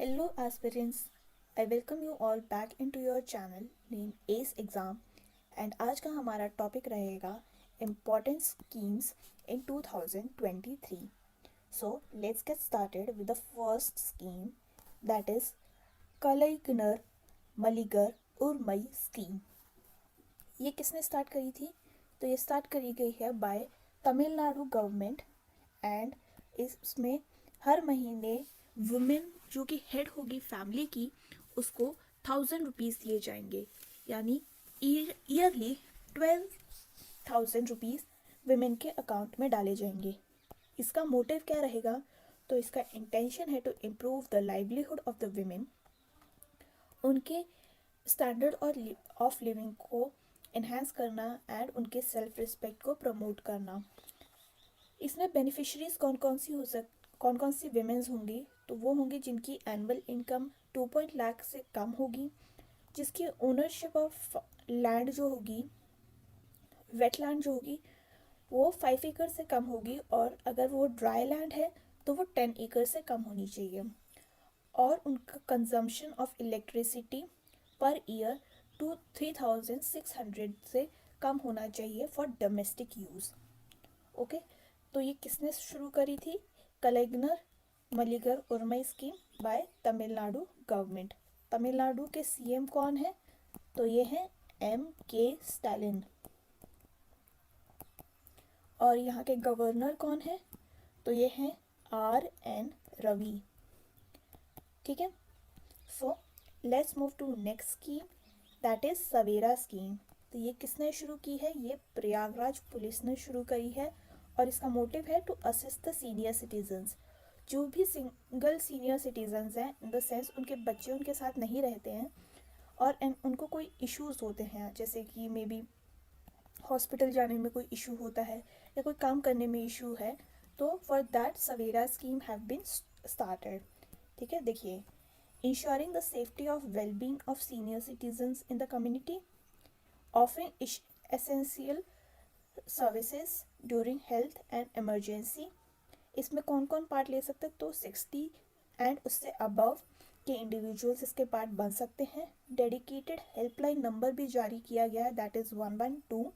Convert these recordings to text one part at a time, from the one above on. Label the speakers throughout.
Speaker 1: Hello aspirants, I welcome you all back into your channel named ACE Exam and आज का हमारा topic रहेगा Important Schemes in 2023. So let's get started with the first scheme, that is Kalaiganar Maligar Urmai scheme. ये किसने start करी थी? तो ये स्टार्ट करी गई है बाय तमिलनाडु गवर्नमेंट एंड इसमें हर महीने वुमेन जो कि हेड होगी फैमिली की उसको 1000 रुपीज़ दिए जाएंगे, यानी ईयरली 12,000 रुपीज़ वुमेन के अकाउंट में डाले जाएंगे। इसका मोटिव क्या रहेगा? तो इसका इंटेंशन है to improve the livelihood of the women, उनके स्टैंडर्ड और ऑफ लिविंग को इन्हांस करना एंड उनके सेल्फ रिस्पेक्ट को प्रमोट करना। इसमें बेनिफिशरीज कौन कौन सी विमेंस होंगी? तो वो होंगी जिनकी एनुअल इनकम 2 लाख से कम होगी, जिसकी ओनरशिप ऑफ लैंड जो होगी, वेटलैंड जो होगी, वो 5 एकड़ से कम होगी, और अगर वो ड्राई लैंड है तो वो 10 एकड़ से कम होनी चाहिए, और उनका consumption of electricity per year 3,600 से कम होना चाहिए फॉर डोमेस्टिक यूज़। ओके, तो ये किसने शुरू करी थी? Kalaignar Magalir Urimai scheme by Tamil Nadu government. Tamil Nadu के सीएम कौन है? तो ये हैं M.K. स्टालिन। और यहाँ के गवर्नर कौन है? तो ये हैं R.N. रवि। ठीक है, so let's move to next scheme, that is Savera scheme. तो ये किसने शुरू की है? ये प्रयागराज पुलिस ने शुरू करी है, और इसका मोटिव है to assist the senior citizens. जो भी सिंगल सीनियर सिटीजन्स हैं, इन द सेंस उनके बच्चे उनके साथ नहीं रहते हैं और उनको कोई इश्यूज़ होते हैं, जैसे कि मे बी हॉस्पिटल जाने में कोई इशू होता है या कोई काम करने में इशू है, तो for that Savera scheme have been started. ठीक है, देखिए, ensuring the safety of wellbeing of senior citizens in the community, offering essential services during health and emergency. इसमें कौन कौन पार्ट ले सकते हैं? तो 60 एंड उससे अबव के इंडिविजुअल्स इसके पार्ट बन सकते हैं। डेडिकेटेड हेल्पलाइन नंबर भी जारी किया गया है, दैट इज़ 112।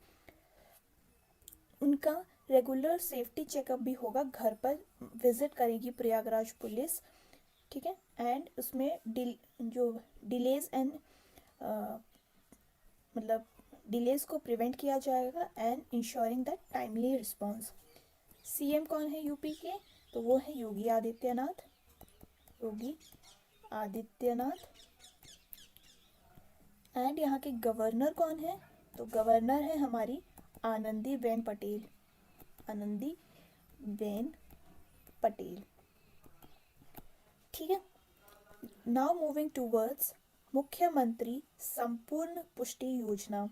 Speaker 1: उनका रेगुलर सेफ्टी चेकअप भी होगा, घर पर विजिट करेगी प्रयागराज पुलिस। ठीक है, एंड उसमें जो डिलेज एंड मतलब डिलेज को प्रिवेंट किया जाएगा and ensuring that timely response. CM कौन है यूपी के? तो वो है योगी आदित्यनाथ। एंड यहाँ के गवर्नर कौन है? तो गवर्नर है हमारी आनंदीबेन पटेल। ठीक है, नाउ मूविंग टूवर्ड्स मुख्यमंत्री संपूर्ण पुष्टि योजना।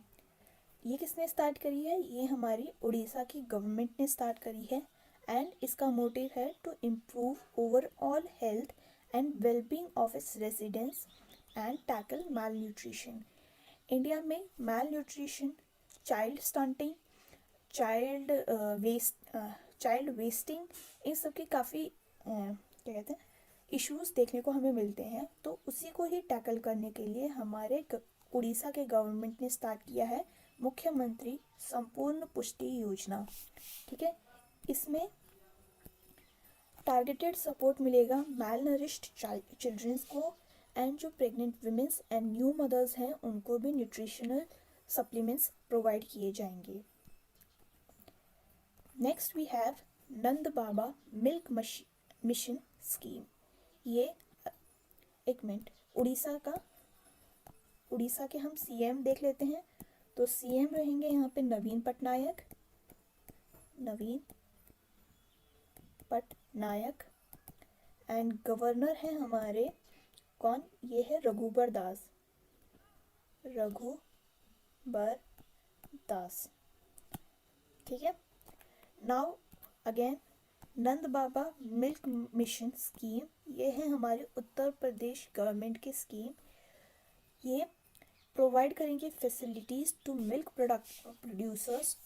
Speaker 1: ये किसने स्टार्ट करी है? ये हमारी उड़ीसा की गवर्नमेंट ने स्टार्ट करी है, एंड इसका मोटिव है to improve overall health and wellbeing of its residents and tackle malnutrition. India में malnutrition, child stunting, child wasting, इन सब के काफ़ी क्या कहते हैं इश्यूज़ देखने को हमें मिलते हैं। तो उसी को ही टैकल करने के लिए हमारे उड़ीसा के गवर्नमेंट ने स्टार्ट किया है मुख्यमंत्री संपूर्ण पुष्टि योजना। ठीक है, इसमें टारगेटेड सपोर्ट मिलेगा मैल नरिश्ड चिल्ड्रंस को, एंड जो pregnant womens and new mothers हैं उनको भी न्यूट्रिशनल सप्लीमेंट्स प्रोवाइड किए जाएंगे। Next we have Nand Baba milk mission scheme. ये एक मिनट, उड़ीसा के हम सीएम देख लेते हैं। तो सीएम रहेंगे यहाँ पे नवीन पटनायक एंड गवर्नर हैं हमारे कौन? ये है रघुबर दास। ठीक है, नाउ अगेन नंद बाबा मिल्क मिशन स्कीम, ये है हमारे उत्तर प्रदेश गवर्नमेंट की स्कीम। ये प्रोवाइड करेंगे फैसिलिटीज़ टू मिल्क प्रोड्यूसर्स,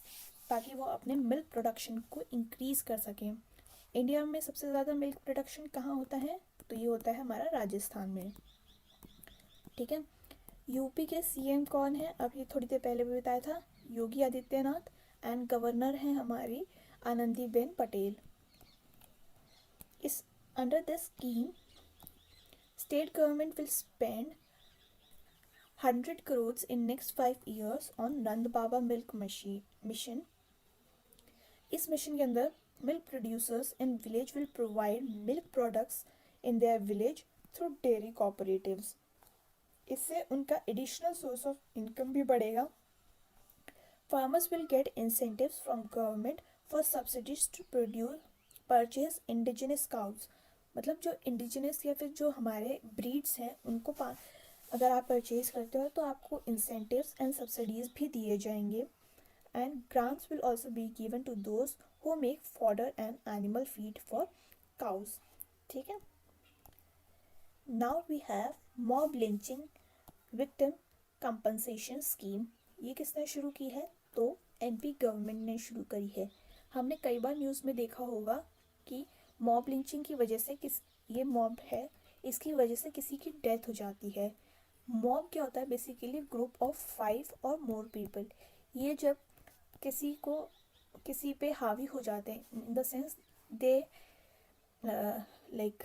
Speaker 1: ताकि वो अपने मिल्क प्रोडक्शन को इंक्रीज़ कर सकें। इंडिया में सबसे ज़्यादा मिल्क प्रोडक्शन कहाँ होता है? तो ये होता है हमारा राजस्थान में। ठीक है, यूपी के सीएम कौन है, अभी थोड़ी देर पहले भी बताया था, योगी आदित्यनाथ। एंड गवर्नर हैं हमारी आनंदीबेन पटेल। इस under this scheme state government will spend 100 crores in next 5 years on Nand Baba milk mission. इस मिशन के अंदर milk producers in village will provide milk products in their village through dairy cooperatives. इससे उनका additional source of income भी बढ़ेगा। Farmers will get incentives from government for subsidies to purchase indigenous cows. मतलब जो indigenous या फिर जो हमारे ब्रीड्स हैं उनको अगर आप परचेज करते हो तो आपको इंसेंटिव्स एंड सब्सिडीज भी दिए जाएंगे। And grants will also be given to those who make fodder and animal feed for cows. ठीक है, now we have mob lynching victim compensation scheme. ये किसने शुरू की है, तो एमपी गवर्नमेंट ने शुरू करी है। हमने कई बार न्यूज़ में देखा होगा कि मॉब लिंचिंग की वजह से ये मॉब है, इसकी वजह से किसी की डेथ हो जाती है। मॉब क्या होता है, बेसिकली ग्रुप ऑफ 5 और मोर पीपल। ये जब किसी पे हावी हो जाते हैं, in the sense they like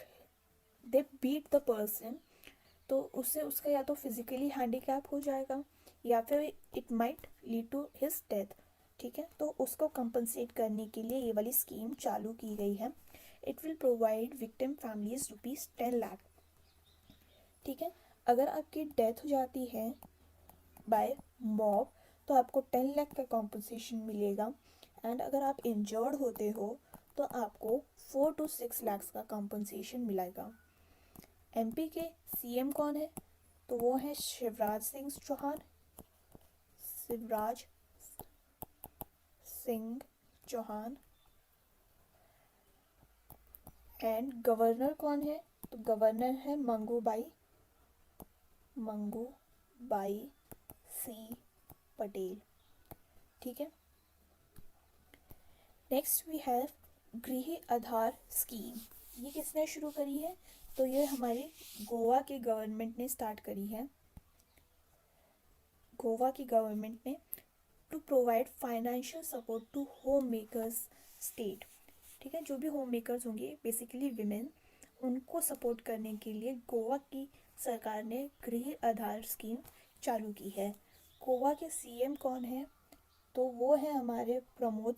Speaker 1: they beat the person, तो उससे उसका या तो फिजिकली हैंडीकैप हो जाएगा या फिर it might lead to his death. ठीक है, तो उसको कंपनसेट करने के लिए ये वाली स्कीम चालू की गई है। It will provide victim families ₹10 lakh. ठीक है, अगर आपकी डेथ हो जाती है बाय मॉब तो आपको 10 लाख का कॉम्पनसेशन मिलेगा। एंड अगर आप इंजर्ड होते हो तो आपको 4 to 6 लाख का कॉम्पनसेशन मिलेगा। एमपी के सीएम कौन है, तो वो है शिवराज सिंह चौहान। एंड गवर्नर कौन है, तो गवर्नर है मंगूबाई सी पटेल। ठीक है, नेक्स्ट वी हैव गृह आधार स्कीम। ये किसने शुरू करी है, तो ये हमारे गोवा के गवर्नमेंट ने स्टार्ट करी है। गोवा की गवर्नमेंट ने to provide financial support to home makers state. ठीक है, जो भी होम मेकर्स होंगे बेसिकली विमेन, उनको सपोर्ट करने के लिए गोवा की सरकार ने गृह आधार स्कीम चालू की है। गोवा के सीएम कौन है, तो वो है हमारे प्रमोद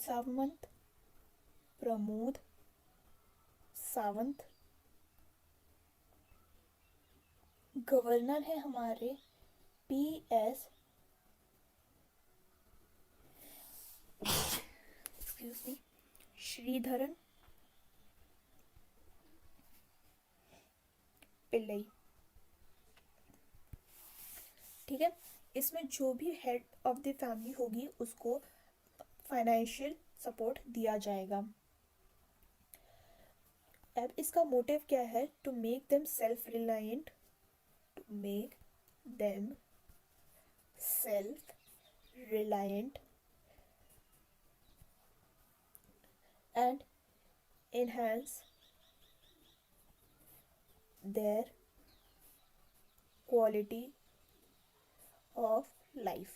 Speaker 1: सावंत। गवर्नर है हमारे PS श्रीधरन पिल्लई। ठीक है, इसमें जो भी हेड ऑफ द फैमिली होगी उसको फाइनेंशियल सपोर्ट दिया जाएगा। अब इसका मोटिव क्या है, to make them self reliant and enhance their quality of life।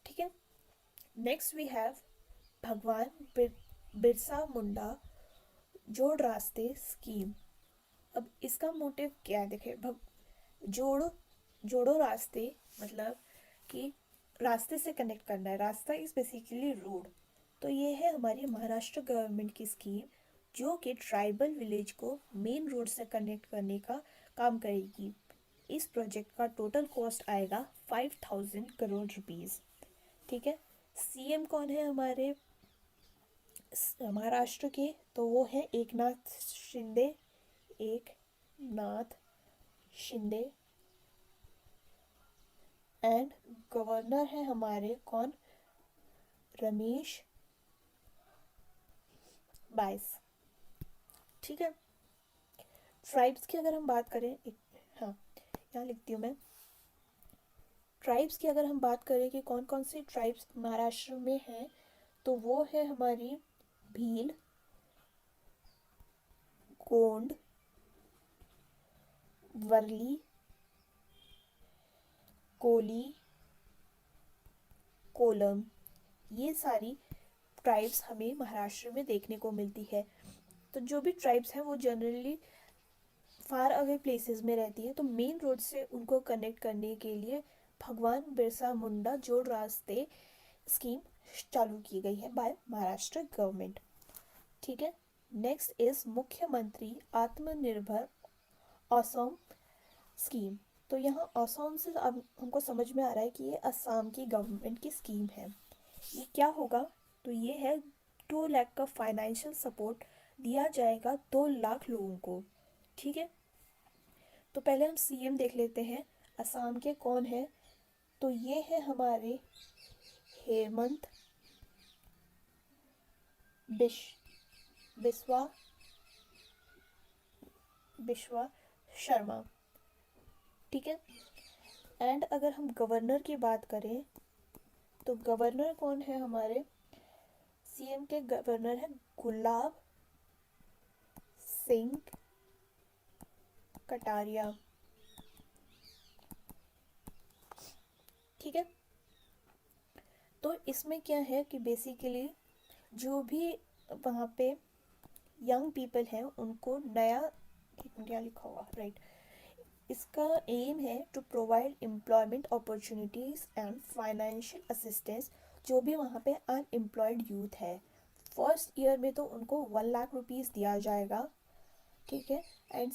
Speaker 1: ठीक है, नेक्स्ट वी हैव भगवान बिरसा मुंडा जोड़ रास्ते स्कीम। अब इसका मोटिव क्या है, देखिए जोड़ो रास्ते मतलब कि रास्ते से कनेक्ट करना है। रास्ता इज बेसिकली रोड। तो ये है हमारी महाराष्ट्र गवर्नमेंट की स्कीम जो कि ट्राइबल विलेज को मेन रोड से कनेक्ट करने का काम करेगी। इस प्रोजेक्ट का टोटल कॉस्ट आएगा 5000 करोड़ रुपीस। ठीक है, सीएम कौन है हमारे महाराष्ट्र के, तो वो है एकनाथ शिंदे। एंड गवर्नर है हमारे कौन, रमेश बाइस। ठीक है, ट्राइब्स की अगर हम बात करें, हाँ यहाँ लिखती हूँ मैं, ट्राइब्स की अगर हम बात करें कि कौन कौन सी ट्राइब्स महाराष्ट्र में हैं, तो वो है हमारी भील, गोंड, वर्ली, कोली, कोलम, ये सारी ट्राइब्स हमें महाराष्ट्र में देखने को मिलती है। तो जो भी ट्राइब्स हैं वो जनरली फार अवे प्लेसेस में रहती है, तो मेन रोड से उनको कनेक्ट करने के लिए भगवान बिरसा मुंडा जोड़ रास्ते स्कीम चालू की गई है बाय महाराष्ट्र गवर्नमेंट। ठीक है। नेक्स्ट इज मुख्यमंत्री आत्मनिर्भर असम स्कीम। तो यहाँ असम से अब हमको समझ में आ रहा है कि ये असम की गवर्नमेंट की स्कीम है। ये क्या होगा, तो ये है 2 लाख का फाइनेंशियल सपोर्ट दिया जाएगा 2 लाख लोगों को। ठीक है। तो पहले हम सीएम देख लेते हैं असम के कौन है। तो ये है हमारे हेमंत बिस्वा शर्मा। ठीक है। एंड अगर हम गवर्नर की बात करें तो गवर्नर कौन है हमारे, सीएम के गवर्नर है गुलाब सिंह कटारिया। ठीक है। तो इसमें क्या है कि बेसिकली जो भी वहाँ पे यंग पीपल हैं उनको नया, एक मिनट यहाँ लिखा हुआ राइट, इसका एम है to provide employment opportunities and financial assistance जो भी वहाँ पे अनएम्प्लॉयड यूथ है। फर्स्ट ईयर में तो उनको 1 लाख रुपीज़ दिया जाएगा। ठीक है। एंड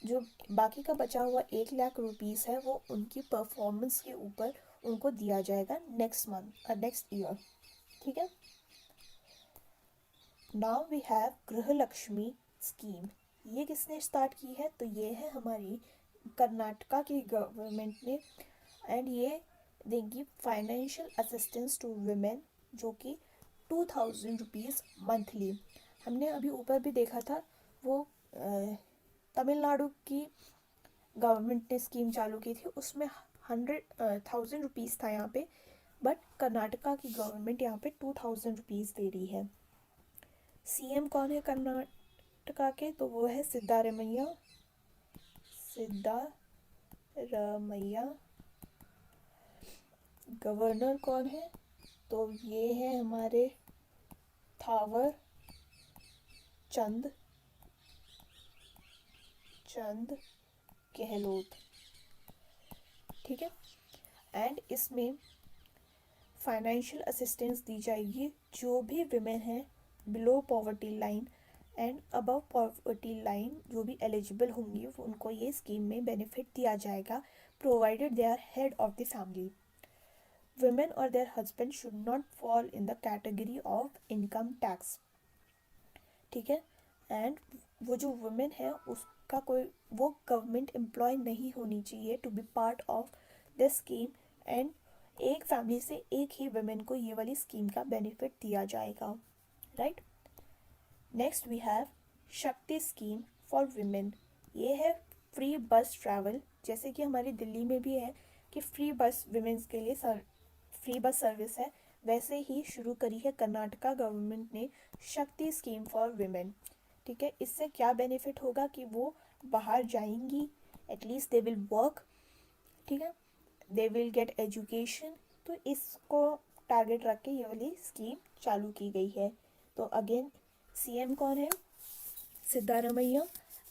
Speaker 1: जो बाकी का बचा हुआ 1 लाख रुपीज़ है वो उनकी परफॉर्मेंस के ऊपर उनको दिया जाएगा नेक्स्ट मंथ नेक्स्ट ईयर। ठीक है। नाउ वी हैव गृह लक्ष्मी स्कीम। ये किसने स्टार्ट की है, तो ये है हमारी कर्नाटका की गवर्नमेंट ने। एंड ये देंगी फाइनेंशियल असिस्टेंस टू वुमेन जो कि 2000 रुपीज़ मंथली। हमने अभी ऊपर भी देखा था वो तमिलनाडु की गवर्नमेंट ने स्कीम चालू की थी, उसमें 1000 रुपीज़ था यहाँ पे, बट कर्नाटका की गवर्नमेंट यहाँ पे 2000 रुपीज़ दे रही है। सीएम कौन है कर्नाटका के, तो वो है सिद्धारमैया गवर्नर कौन है, तो ये है हमारे थावर चंद गहलोत। ठीक है। एंड इसमें फाइनेंशियल असिस्टेंस दी जाएगी जो भी विमेन हैं below poverty line and above poverty line जो भी एलिजिबल होंगी उनको ये स्कीम में बेनिफिट दिया जाएगा, provided they are head of the family. Women or their husband should not fall in the category of income tax। ठीक है। एंड वो जो वुमेन है उसका कोई वो गवर्नमेंट एम्प्लॉय नहीं होनी चाहिए to be part of this scheme. And एक फैमिली से एक ही वुमेन को ये वाली स्कीम का बेनिफिट दिया जाएगा। राइट। नेक्स्ट वी हैव शक्ति स्कीम फॉर वुमेन। ये है फ्री बस ट्रैवल, जैसे कि हमारी दिल्ली में भी है कि फ्री बस वुमेन्स के लिए फ्री बस सर्विस है, वैसे ही शुरू करी है कर्नाटका गवर्नमेंट ने शक्ति स्कीम फॉर वुमेन। ठीक है। इससे क्या बेनिफिट होगा कि वो बाहर जाएंगी, एटलीस्ट दे विल वर्क। ठीक है। They will get education. तो इसको टारगेट रख के ये वाली स्कीम चालू की गई है। तो अगेन सीएम कौन है, सिद्धारमैया।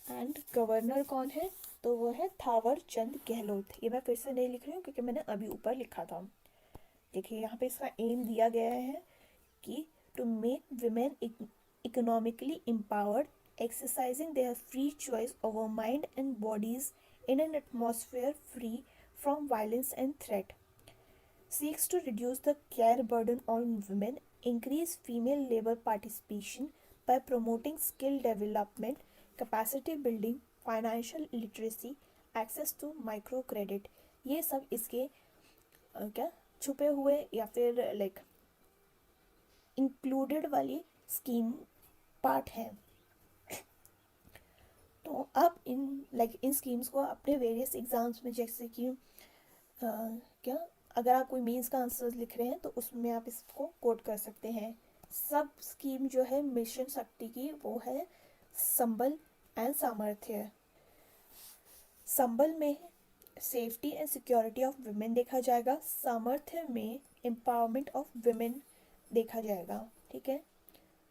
Speaker 1: एंड गवर्नर कौन है, तो वो है थावर चंद गहलोत। ये मैं फिर से नहीं लिख रही हूँ क्योंकि मैंने अभी ऊपर लिखा था। देखिए यहाँ पे इसका एम दिया गया है कि to make women economically empowered, exercising their free choice over mind and bodies in an atmosphere free from violence and threat, seeks to reduce the care burden on women, increase female labor participation by promoting skill development, capacity building, financial literacy, access to microcredit। ये सब इसके क्या छुपे हुए या फिर like included वाली scheme part है। तो आप इन स्कीम्स को अपने वेरियस एग्जाम्स में, जैसे कि क्या अगर आप कोई मेंस का आंसर लिख रहे हैं तो उसमें आप इसको कोट कर सकते हैं। सब स्कीम जो है मिशन शक्ति की वो है संबल एंड सामर्थ्य। संबल में safety and security of women देखा जाएगा, सामर्थ्य में एम्पावरमेंट ऑफ वुमेन देखा जाएगा। ठीक है,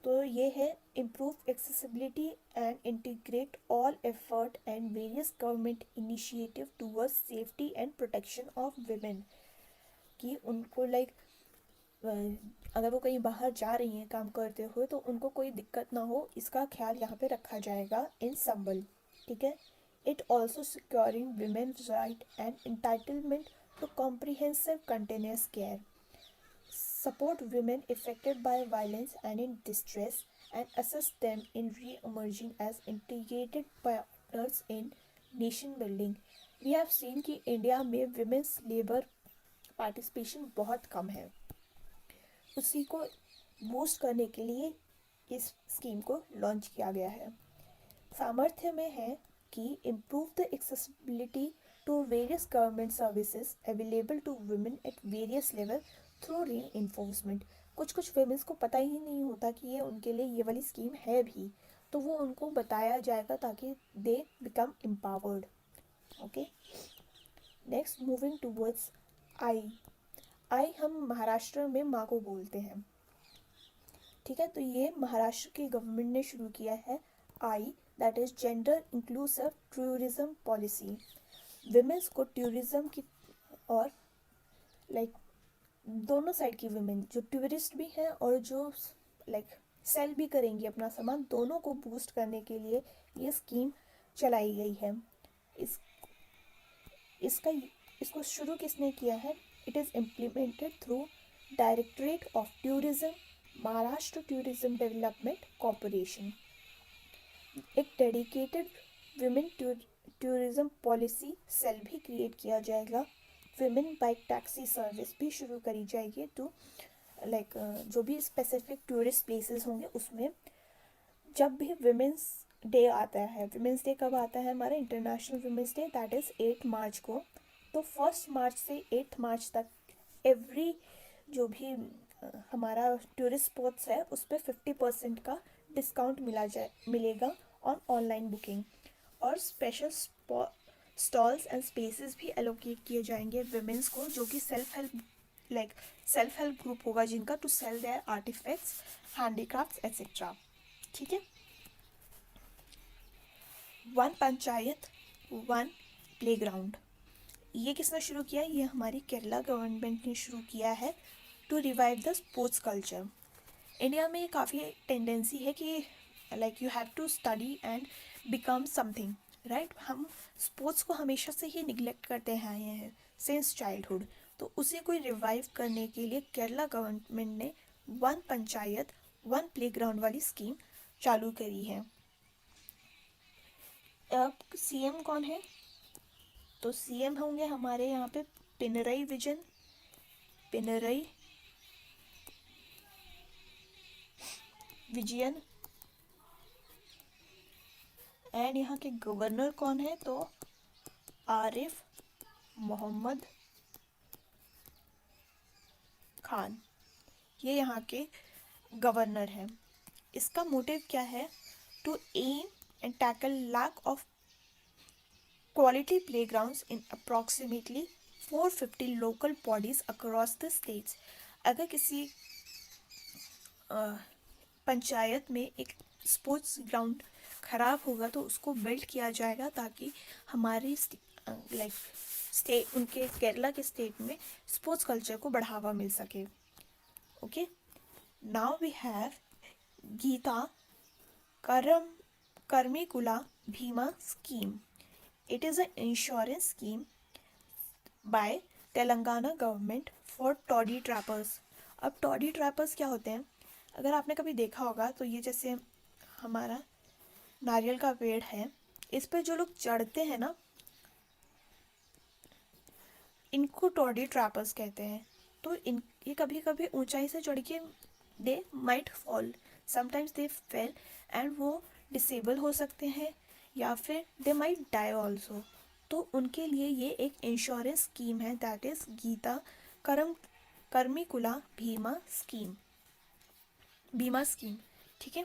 Speaker 1: तो ये है improve accessibility and integrate all effort and various government initiative towards safety and protection of women, कि उनको लाइक अगर वो कहीं बाहर जा रही हैं काम करते हुए तो उनको कोई दिक्कत ना हो, इसका ख्याल यहाँ पे रखा जाएगा इन संबल। ठीक है, it also securing women's right and entitlement to comprehensive continuous care, support women affected by violence and in distress, and assist them in re-emerging as integrated partners in nation building। We have seen कि India में women's labor participation बहुत कम है, उसी को boost करने के लिए इस स्कीम को लॉन्च किया गया है। सामर्थ्य में है कि improve the accessibility to various government services available to women at various level through reinforcement. कुछ कुछ वेमेंस को पता ही नहीं होता कि ये उनके लिए ये वाली स्कीम है भी, तो वो उनको बताया जाएगा ताकि they become empowered. Okay, next moving towards I हम महाराष्ट्र में माँ को बोलते हैं। ठीक है, तो ये महाराष्ट्र की गवर्नमेंट ने शुरू किया है I, that is gender inclusive tourism policy. Women's को टूरिज्म की और लाइक दोनों साइड की वुमेन जो टूरिस्ट भी हैं और जो लाइक सेल भी करेंगी अपना सामान, दोनों को बूस्ट करने के लिए ये स्कीम चलाई गई है। इसको शुरू किसने किया है? It is implemented through directorate of tourism, Maharashtra tourism development corporation. एक dedicated women tourism policy cell भी क्रिएट किया जाएगा। विमेन बाइक टैक्सी सर्विस भी शुरू करी जाएगी टू लाइक जो भी स्पेसिफिक टूरिस्ट प्लेसेस होंगे उसमें। जब भी विमेंस डे आता है, विमेंस डे कब आता है हमारा? International women's day, that is 8 मार्च को। तो 1 मार्च से 8 मार्च तक एवरी जो भी हमारा टूरिस्ट स्पॉट्स है उस पर 50% का डिस्काउंट मिलेगा ऑन ऑनलाइन बुकिंग, और स्पेशल स्टॉल्स एंड स्पेसेस भी एलोकेट किए जाएंगे विमेंस को, जो कि सेल्फ हेल्प ग्रुप होगा जिनका, to sell their artifacts, handicrafts etcetera. ठीक है, 1 पंचायत 1 प्लेग्राउंड, ये किसने शुरू किया? ये हमारी केरला गवर्नमेंट ने शुरू किया है to revive the sports culture. India में काफ़ी टेंडेंसी है कि like you have to study and become something, right? हम स्पोर्ट्स को हमेशा से ही निगलेक्ट करते आए हैं सिंस चाइल्डहुड, तो उसे कोई रिवाइव करने के लिए केरला गवर्नमेंट ने 1 पंचायत 1 प्लेग्राउंड वाली स्कीम चालू करी है। अब सीएम कौन है? तो सीएम होंगे हमारे यहाँ पे पिनरई विजयन, एंड यहाँ के गवर्नर कौन है? तो आरिफ मोहम्मद खान, ये यहाँ के गवर्नर हैं। इसका मोटिव क्या है? To aim and tackle lack of quality playgrounds in approximately 450 local bodies across the states. अगर किसी पंचायत में एक स्पोर्ट्स ग्राउंड ख़राब होगा तो उसको बिल्ड किया जाएगा ताकि हमारी स्टेट, उनके केरला के स्टेट में स्पोर्ट्स कल्चर को बढ़ावा मिल सके। Okay, now we have Geetha Karmikula Bheema scheme. It is a insurance scheme by Telangana government for toddy tappers. अब टॉडी ट्रैपर्स क्या होते हैं? अगर आपने कभी देखा होगा तो ये जैसे हमारा नारियल का पेड़ है, इस पर जो लोग चढ़ते हैं ना, इनको टॉडी ट्रैपर्स कहते हैं। तो ये कभी कभी ऊंचाई से चढ़ के they might fall, sometimes they fail, and वो डिसेबल हो सकते हैं या फिर दे माइट डाई ऑल्सो। तो उनके लिए ये एक इंश्योरेंस स्कीम है, दैट इज़ गीता कर्मिकुला बीमा स्कीम। ठीक है,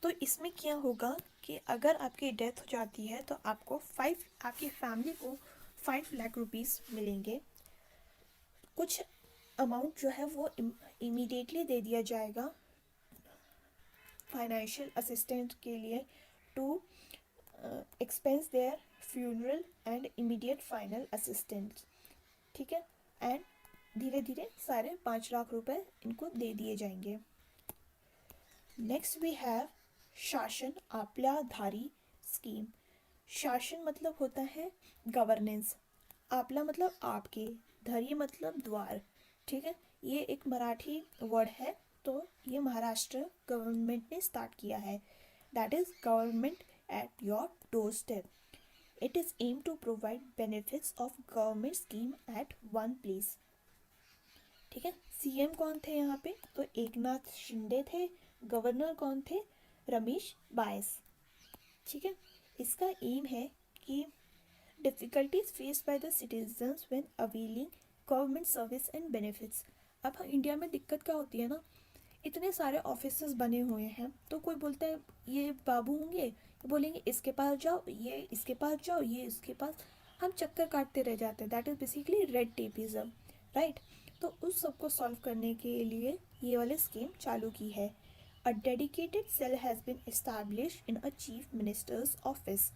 Speaker 1: तो इसमें क्या होगा कि अगर आपकी डेथ हो जाती है तो आपकी फैमिली को 5 लाख रुपीस मिलेंगे। कुछ अमाउंट जो है वो इमीडिएटली दे दिया जाएगा फाइनेंशियल असिस्टेंट के लिए to expense their funeral and immediate final assistant. ठीक है, एंड धीरे धीरे सारे 5 लाख रुपए इनको दे दिए जाएंगे। नेक्स्ट वी हैव शासन आपलाधारी स्कीम। शासन मतलब होता है गवर्नेंस, आपला मतलब आपके, धारी मतलब द्वार। ठीक है, ये एक मराठी वर्ड है, तो ये महाराष्ट्र गवर्नमेंट ने स्टार्ट किया है। That is government at your door step. It is aim to provide benefits of government scheme at one place. ठीक है, सीएम कौन थे यहाँ पे? तो एकनाथ शिंदे थे। गवर्नर कौन थे? रमेश बायस। ठीक है, इसका एम है कि difficulties faced by the citizens when availing government service and benefits. अब इंडिया में दिक्कत क्या होती है ना, इतने सारे ऑफिसेस बने हुए हैं, तो कोई बोलता है ये बाबू होंगे, बोलेंगे इसके पास जाओ, ये इसके पास जाओ, ये इसके पास, हम चक्कर काटते रह जाते हैं। That is basically red tapism, right. तो उस सब को सॉल्व करने के लिए ये वाली स्कीम चालू की है। A dedicated cell has been established in a chief minister's office.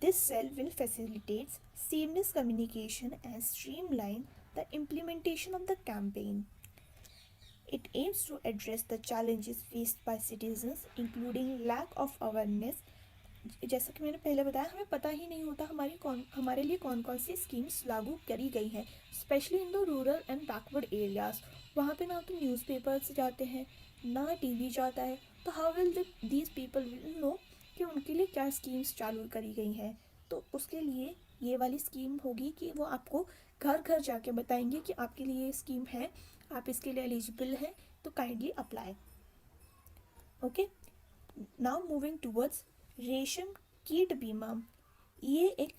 Speaker 1: This cell will facilitate seamless communication and streamline the implementation of the campaign. It aims to address the challenges faced by citizens, including lack of awareness. जैसा कि मैंने पहले बताया, हमें पता ही नहीं होता हमारे लिए कौन कौन सी स्कीम्स लागू करी गई हैं, specially in the rural and backward areas. वहाँ पे ना तो न्यूज़पेपर्स जाते हैं, ना टीवी जाता है, तो how will these people will know कि उनके लिए क्या स्कीम्स चालू करी गई हैं। तो उसके लिए ये वाली स्कीम होगी कि वो आपको घर घर जाके बताएंगे कि आपके लिए ये स्कीम है, आप इसके लिए एलिजिबल हैं, तो kindly apply. Okay, now moving towards रेशम कीट बीमा। ये एक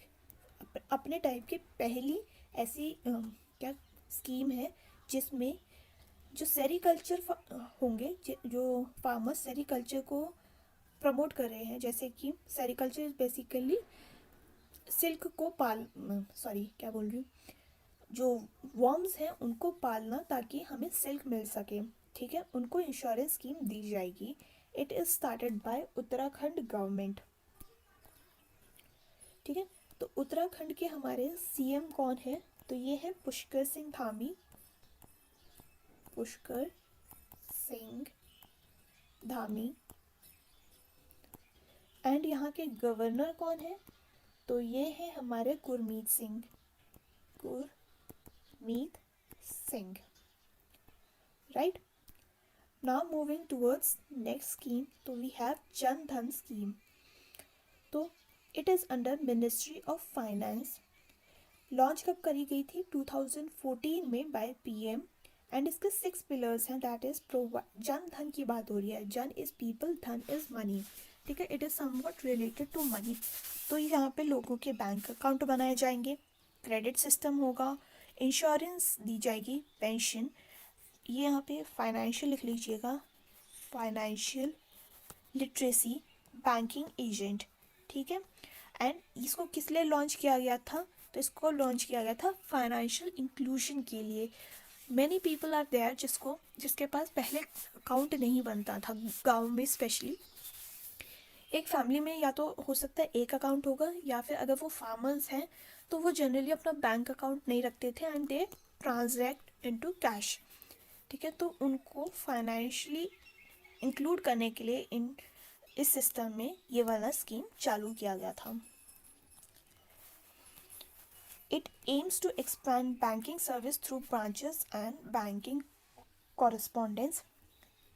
Speaker 1: अपने टाइप की पहली ऐसी क्या स्कीम है जिसमें जो सेरिकल्चर होंगे, जो फार्मर्स सेरिकल्चर को प्रमोट कर रहे हैं, जैसे कि सेरिकल्चर इज बेसिकली सिल्क को क्या बोल रही हूँ, जो वर्म्स हैं उनको पालना ताकि हमें सिल्क मिल सके। ठीक है, उनको इंश्योरेंस स्कीम दी जाएगी। It is started by Uttarakhand government. ठीक है, तो उत्तराखंड के हमारे सीएम कौन है? तो ये है पुष्कर सिंह धामी। पुष्कर सिंह धामी। एंड यहाँ के गवर्नर कौन है? तो ये है हमारे Gurmeet Singh. Right. Now moving towards next scheme, तो we have Jan Dhan scheme. तो it is under ministry of finance. Launch कब करी गई थी? 2014 में बाय पीएम। एंड इसके 6 पिलर्स हैं। दैट इज जन धन की बात हो रही है। Jan is people, dhan is money. ठीक है, it is somewhat related to money. तो यहाँ पे लोगों के बैंक अकाउंट बनाए जाएंगे, क्रेडिट सिस्टम होगा, इंश्योरेंस दी जाएगी, पेंशन। ये यहाँ पे फाइनेंशियल लिख लीजिएगा, फाइनेंशियल लिटरेसी, बैंकिंग एजेंट। ठीक है, एंड इसको किस लिए लॉन्च किया गया था? तो इसको लॉन्च किया गया था फाइनेंशियल इंक्लूजन के लिए। मैनी पीपल आर देयर जिसके पास पहले अकाउंट नहीं बनता था, गाँव में स्पेशली। एक फैमिली में या तो हो सकता है एक अकाउंट होगा, या फिर अगर वो फार्मर्स हैं तो वो जनरली अपना बैंक अकाउंट नहीं रखते थे and they transact into cash. ठीक है, तो उनको फाइनेंशियली इंक्लूड करने के लिए इस सिस्टम में ये वाला स्कीम चालू किया गया था। It aims to expand banking service through branches and banking correspondence,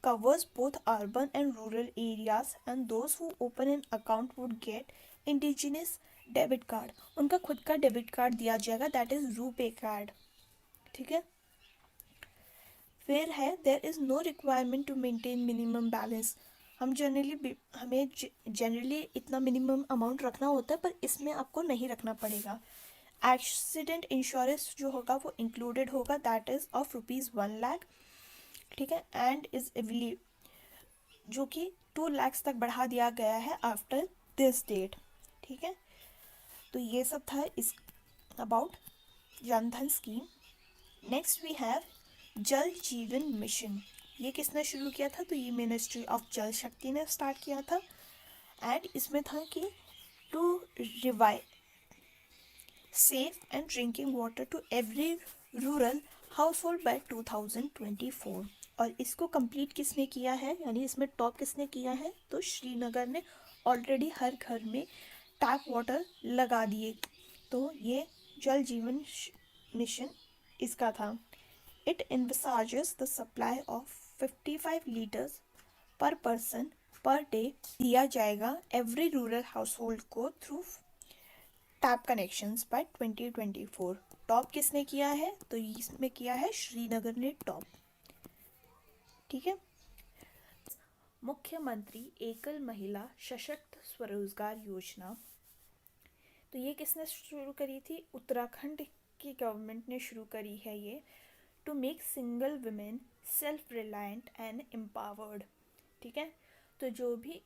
Speaker 1: covers both urban and rural areas, and those who open an account would get indigenous debit card. उनका खुद का डेबिट कार्ड दिया जाएगा, that is RuPay card. ठीक है, फिर है there is no requirement to maintain minimum balance. हमें जनरली इतना मिनिमम अमाउंट रखना होता है, पर इसमें आपको नहीं रखना पड़ेगा। एक्सीडेंट इंश्योरेंस जो होगा वो इंक्लूडेड होगा, दैट इज ऑफ ₹1 लाख। ठीक है, एंड इज जो कि 2 लाख तक बढ़ा दिया गया है आफ्टर दिस डेट। ठीक है, तो ये सब था is about Jan Dhan scheme. Next we have Jal Jeevan mission. ये किसने शुरू किया था? तो ये मिनिस्ट्री ऑफ जल शक्ति ने स्टार्ट किया था। एंड इसमें था कि to revive safe and drinking water to every rural household by 2024। और इसको कंप्लीट किसने किया है, यानी इसमें टॉप किसने किया है? तो श्रीनगर ने ऑलरेडी हर घर में टैप वाटर लगा दिए। तो ये जल जीवन मिशन इसका था। It envisages the supply of 55 liters per person per day दिया जाएगा एवरी रूरल हाउसहोल्ड को थ्रू टैप कनेक्शंस बाय 2024। टॉप किसने किया है? तो इसमें किया है श्रीनगर ने टॉप। ठीक है, मुख्यमंत्री एकल महिला सशक्त स्वरोजगार योजना। तो ये किसने शुरू करी थी? उत्तराखंड की गवर्नमेंट ने शुरू करी है ये, to make single women self reliant and empowered. ठीक है, तो जो भी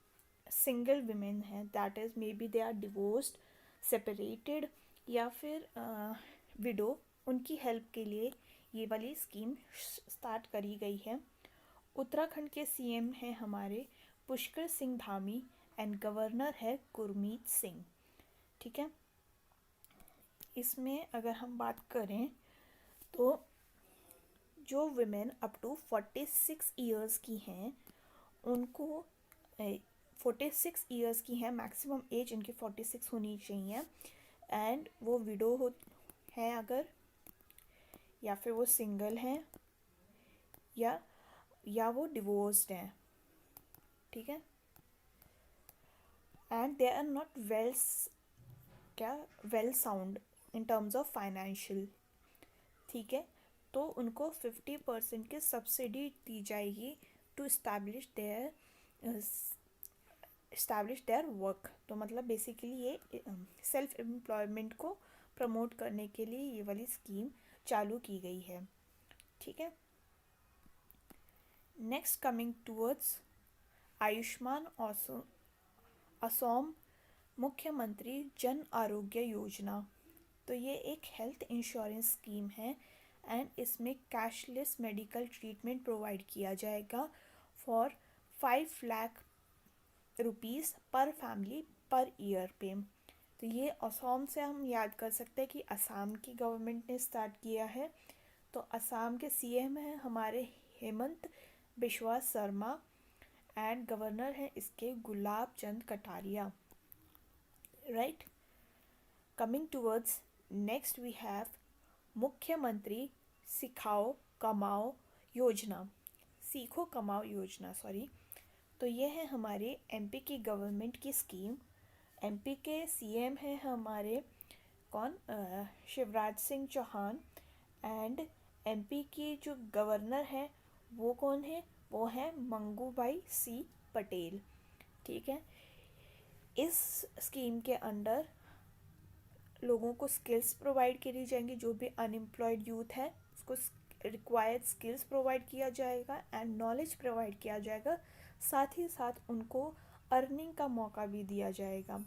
Speaker 1: सिंगल वुमेन है, that is may be they are divorced, separated या फिर विडो, उनकी हेल्प के लिए ये वाली स्कीम स्टार्ट करी गई है। उत्तराखंड के सीएम हैं हमारे पुष्कर सिंह धामी एंड गवर्नर है गुरमीत सिंह। ठीक है, इसमें अगर हम बात करें तो जो वुमेन अप टू 46 ईयर्स की हैं उनको 46 ईयर्स की हैं, मैक्सिमम एज इनकी 46 होनी चाहिए, एंड वो विडो हो हैं अगर, या फिर वो सिंगल हैं, या वो डिवोर्स्ड हैं। ठीक है, and they are not well sound in terms of financial. ठीक है, तो उनको 50% की सब्सिडी दी जाएगी टू इस्टेब्लिश देयर वर्क। तो मतलब बेसिकली ये सेल्फ एम्प्लॉयमेंट को प्रमोट करने के लिए ये वाली स्कीम चालू की गई है। ठीक है, next coming towards Ayushman Assam मुख्यमंत्री जन आरोग्य योजना। तो ये एक हेल्थ इंश्योरेंस स्कीम है एंड इसमें कैशलेस मेडिकल ट्रीटमेंट प्रोवाइड किया जाएगा फॉर 5 लाख रुपीज़ पर फैमिली पर ईयर पे। तो ये असम से हम याद कर सकते हैं कि असम की गवर्नमेंट ने स्टार्ट किया है। तो असम के सीएम हैं हमारे हेमंत बिश्वा शर्मा एंड गवर्नर हैं इसके Gulab Chand Kataria. Right, coming towards next we have Mukhyamantri Sikhao कमाओ योजना, सीखो कमाओ योजना सॉरी। तो ये है हमारे एमपी की गवर्नमेंट की स्कीम। एमपी के सीएम हैं हमारे कौन? शिवराज सिंह चौहान, एंड एमपी की जो गवर्नर हैं वो कौन है? वो है मंगूभाई सी पटेल। ठीक है, इस स्कीम के अंडर लोगों को स्किल्स प्रोवाइड करी जाएंगी। जो भी अनएम्प्लॉयड यूथ है उसको रिक्वायर्ड स्किल्स प्रोवाइड किया जाएगा एंड नॉलेज प्रोवाइड किया जाएगा, साथ ही साथ उनको अर्निंग का मौका भी दिया जाएगा।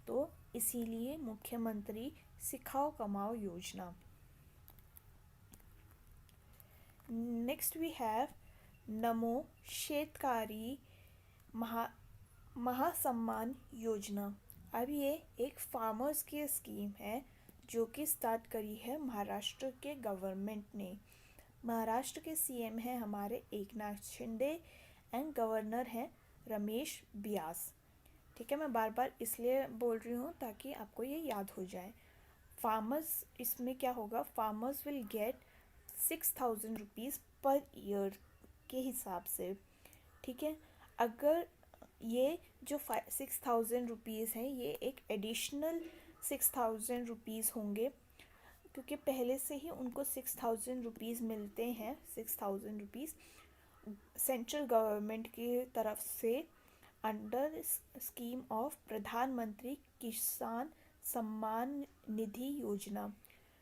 Speaker 1: तो इसीलिए मुख्यमंत्री सिखाओ कमाओ योजना। नेक्स्ट वी हैव नमो शेतकारी महासम्मान योजना। अब ये एक फार्मर्स की स्कीम है जो कि स्टार्ट करी है महाराष्ट्र के गवर्नमेंट ने। महाराष्ट्र के सीएम हैं हमारे एकनाथ शिंदे एंड गवर्नर हैं रमेश बियास। ठीक है, मैं बार बार इसलिए बोल रही हूँ ताकि आपको ये याद हो जाए। फार्मर्स इसमें क्या होगा? Farmers will gate 6,000 rupees per year के हिसाब से। ठीक है, अगर ये जो 6,000 रुपीज़ हैं ये एक एडिशनल 6,000 रुपीज़ होंगे, क्योंकि पहले से ही उनको 6,000 रुपीज़ मिलते हैं। 6,000 रुपीज़ सेंट्रल गवर्नमेंट की तरफ से अंडर स्कीम ऑफ प्रधानमंत्री किसान सम्मान निधि योजना,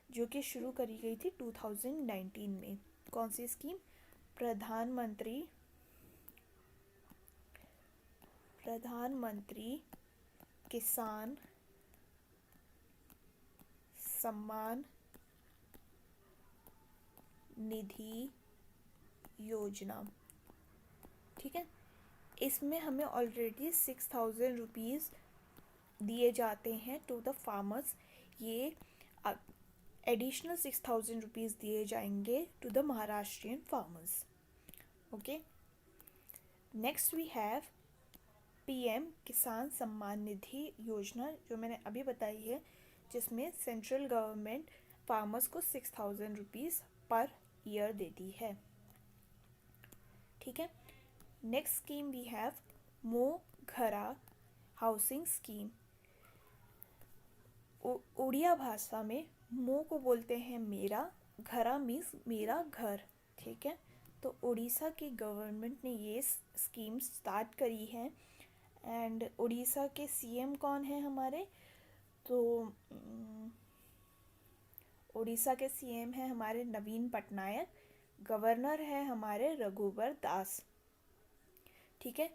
Speaker 1: जो कि शुरू करी गई थी 2019 में। कौन सी स्कीम? प्रधानमंत्री प्रधानमंत्री किसान सम्मान निधि योजना। ठीक है, इसमें हमें ऑलरेडी 6,000 रुपीज़ दिए जाते हैं टू द फार्मर्स। ये एडिशनल 6,000 रुपीज़ दिए जाएंगे to the Maharashtrian farmers. Okay, next we have PM Kisan Samman निधि योजना, जो मैंने अभी बताई है, जिसमें सेंट्रल गवर्नमेंट फार्मर्स को 6,000 रुपीज़ पर ईयर देती है। ठीक है, नेक्स्ट स्कीम वी हैव मो घरा हाउसिंग स्कीम। उड़िया भाषा में मो को बोलते हैं मेरा, घरा मीन्स मेरा घर। ठीक है, तो उड़ीसा की गवर्नमेंट ने ये स्कीम स्टार्ट करी है। एंड उड़ीसा के सीएम कौन है हमारे? तो उड़ीसा के सीएम है हमारे नवीन पटनायक, गवर्नर है हमारे रघुबर दास। ठीक है,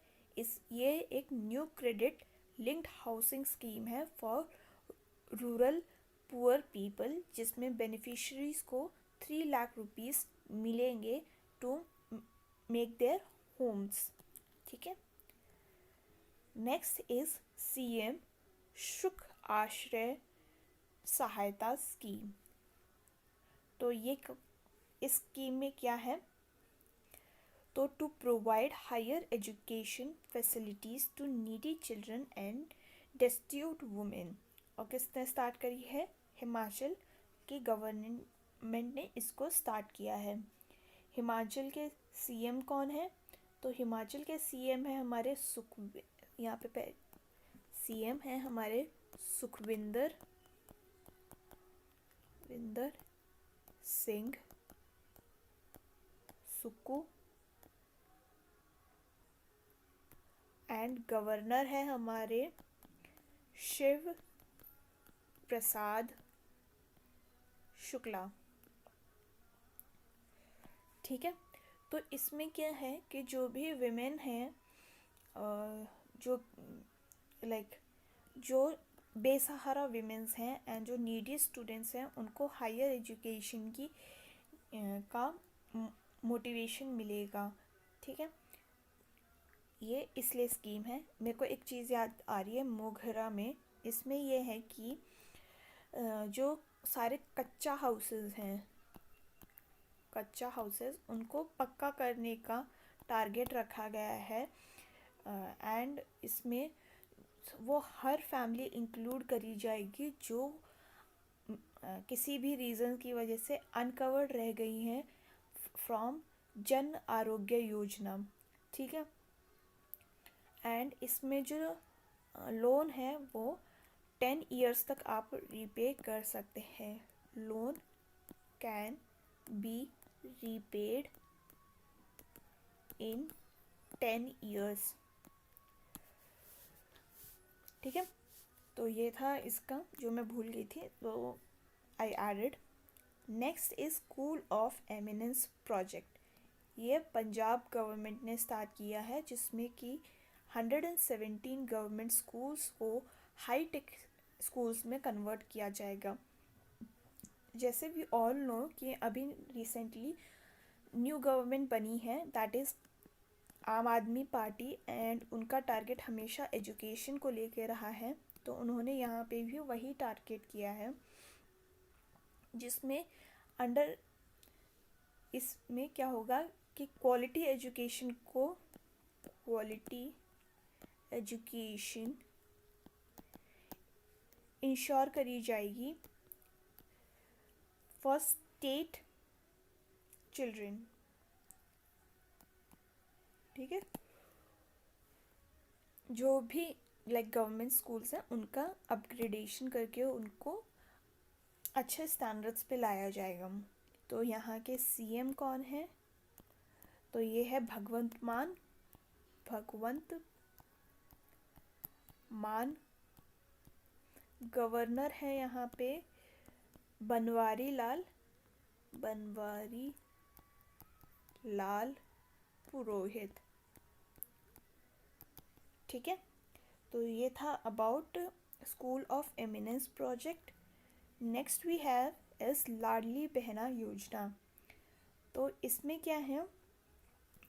Speaker 1: ये एक new credit linked housing scheme है फॉर रूरल पुअर पीपल, जिसमें बेनिफिशरीज को 3 लाख रुपीज़ मिलेंगे टू मेक देयर होम्स। ठीक है, नेक्स्ट इज सीएम सुख आश्रय सहायता स्कीम। तो ये इस स्कीम में क्या है? तो to provide higher education facilities to needy children and destitute women. और किसने स्टार्ट करी है? हिमाचल की गवर्नमेंट ने इसको स्टार्ट किया है। हिमाचल के सीएम कौन है? तो हिमाचल के सीएम है हमारे यहाँ पे सीएम है हमारे सुखविंदर सिंह सुक्खू। एंड गवर्नर है हमारे शिव प्रसाद शुक्ला। ठीक है, तो इसमें क्या है कि जो भी विमेन हैं, जो जो बेसहारा विमेंस हैं एंड जो नीडी स्टूडेंट्स हैं, उनको हायर एजुकेशन की का मोटिवेशन मिलेगा। ठीक है, ये इसलिए स्कीम है। मेरे को एक चीज़ याद आ रही है मोघरा में, इसमें यह है कि जो सारे कच्चा हाउसेस उनको पक्का करने का टारगेट रखा गया है। एंड इसमें वो हर फैमिली इंक्लूड करी जाएगी जो किसी भी रीज़न की वजह से अनकवर्ड रह गई हैं फ्रॉम जन आरोग्य योजना। ठीक है, एंड इसमें जो लोन है वो 10 ईयर्स तक आप रीपे कर सकते हैं। Loan can be repaid in 10 years. ठीक है, तो ये था इसका, जो मैं भूल गई थी तो I added. Next is school of eminence project. ये पंजाब गवर्नमेंट ने स्टार्ट किया है, जिसमें कि 117 गवर्नमेंट स्कूल्स को हाईटेक स्कूल्स में कन्वर्ट किया जाएगा। जैसे वी ऑल नो कि अभी रिसेंटली न्यू गवर्नमेंट बनी है, दैट इज़ आम आदमी पार्टी, एंड उनका टारगेट हमेशा एजुकेशन को लेके रहा है। तो उन्होंने यहाँ पे भी वही टारगेट किया है, जिसमें इसमें क्या होगा कि क्वालिटी एजुकेशन इंश्योर करी जाएगी फॉर स्टेट चिल्ड्रन। ठीक है, जो भी गवर्नमेंट स्कूल्स हैं उनका अपग्रेडेशन करके उनको अच्छे स्टैंडर्ड्स पे लाया जाएगा। तो यहाँ के सीएम कौन है? तो ये है भगवंत मान। गवर्नर है यहाँ पे बनवारी लाल पुरोहित। ठीक है, तो ये था about school of eminence project. Next we have is Ladli बहना योजना। तो इसमें क्या है,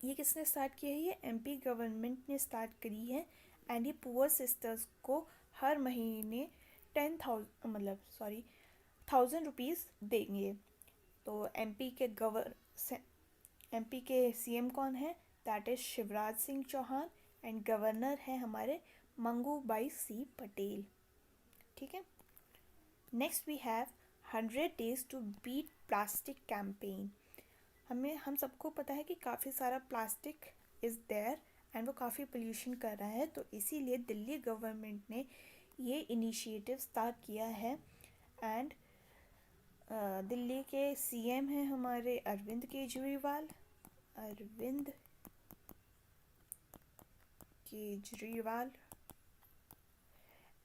Speaker 1: ये किसने स्टार्ट किया है, ये एमपी गवर्नमेंट ने स्टार्ट करी है। एंड ये पुअर सिस्टर्स को हर महीने 1,000 देंगे। तो एमपी के सीएम कौन है, that is Shivraj Singh Chouhan. And governor है हमारे मंगूबाई सी पटेल। ठीक है, next we have 100 days to beat plastic campaign. हम सबको पता है कि काफ़ी सारा प्लास्टिक इज़ देयर एंड वो काफ़ी पोल्यूशन कर रहा है। तो इसीलिए दिल्ली गवर्नमेंट ने ये इनिशिएटिव स्टार्ट किया है। एंड दिल्ली के सीएम हैं हमारे अरविंद केजरीवाल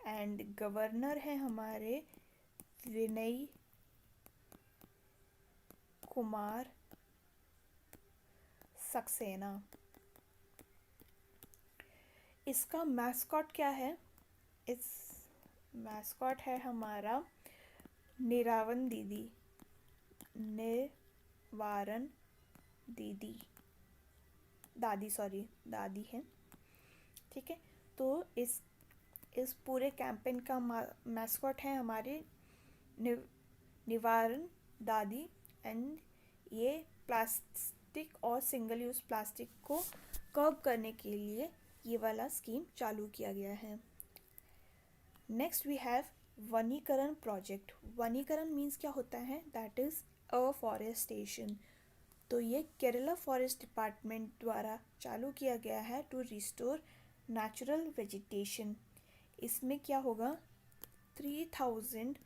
Speaker 1: एंड गवर्नर हैं हमारे विनय कुमार सक्सेना। इसका मैस्कॉट क्या है, इस मैस्कॉट है हमारा निरावन दीदी, निवारण दीदी, दादी है। ठीक है, तो इस पूरे कैंपेन का मैस्कॉट है हमारे निवारण दादी। एंड ये प्लास्टिक और सिंगल यूज़ प्लास्टिक को कर्ब करने के लिए ये वाला स्कीम चालू किया गया है। नेक्स्ट वी हैव वनीकरण प्रोजेक्ट। वनीकरण मीन्स क्या होता है, दैट इज़ अफॉरेस्टेशन। तो ये केरला फॉरेस्ट डिपार्टमेंट द्वारा चालू किया गया है टू रिस्टोर नेचुरल वेजिटेशन। इसमें क्या होगा, 3000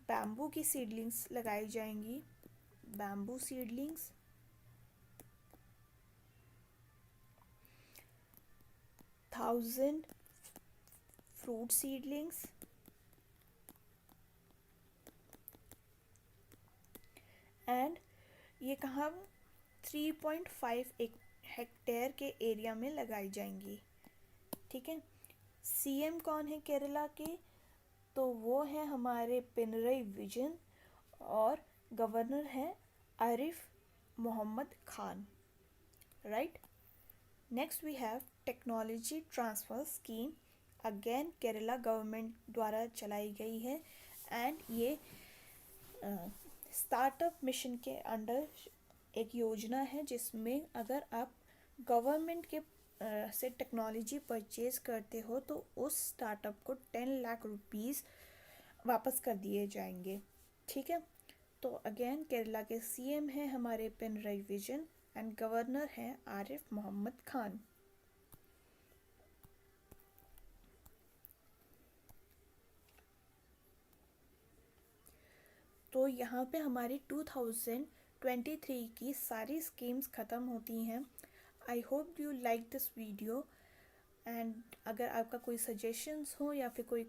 Speaker 1: बैम्बू की सीडलिंग्स लगाई जाएंगी, bamboo seedlings. 1000 fruit seedlings and ये कहाँ 3.5 हेक्टेयर के एरिया में लगाई जाएंगी। ठीक है, सीएम कौन है केरला के, तो वो है हमारे पिनरई विजयन। और गवर्नर है Arif Mohammad Khan. Right, next we have technology transfer scheme. Again Kerala government द्वारा चलाई गई है। एंड ये स्टार्टअप मिशन के अंडर एक योजना है, जिसमें अगर आप गवर्नमेंट के से टेक्नोलॉजी परचेज करते हो तो उस स्टार्टअप को 10 लाख रुपीज़ वापस कर दिए जाएंगे। ठीक है, तो अगेन केरला के सीएम हैं हमारे पिनरई विजयन एंड गवर्नर हैं आरिफ मोहम्मद खान। तो यहाँ पे हमारी 2023 की सारी स्कीम्स ख़त्म होती हैं। I hope you like this video. And अगर आपका कोई सजेशंस हो या फिर कोई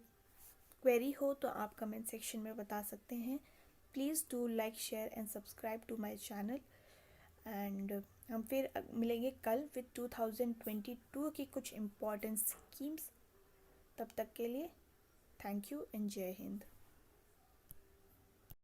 Speaker 1: क्वेरी हो तो आप कमेंट सेक्शन में बता सकते हैं। Please do like, share and subscribe to my channel. And हम फिर मिलेंगे कल विद 2022 की कुछ इम्पोर्टेंट स्कीम्स। तब तक के लिए थैंक यू एंड जय हिंद।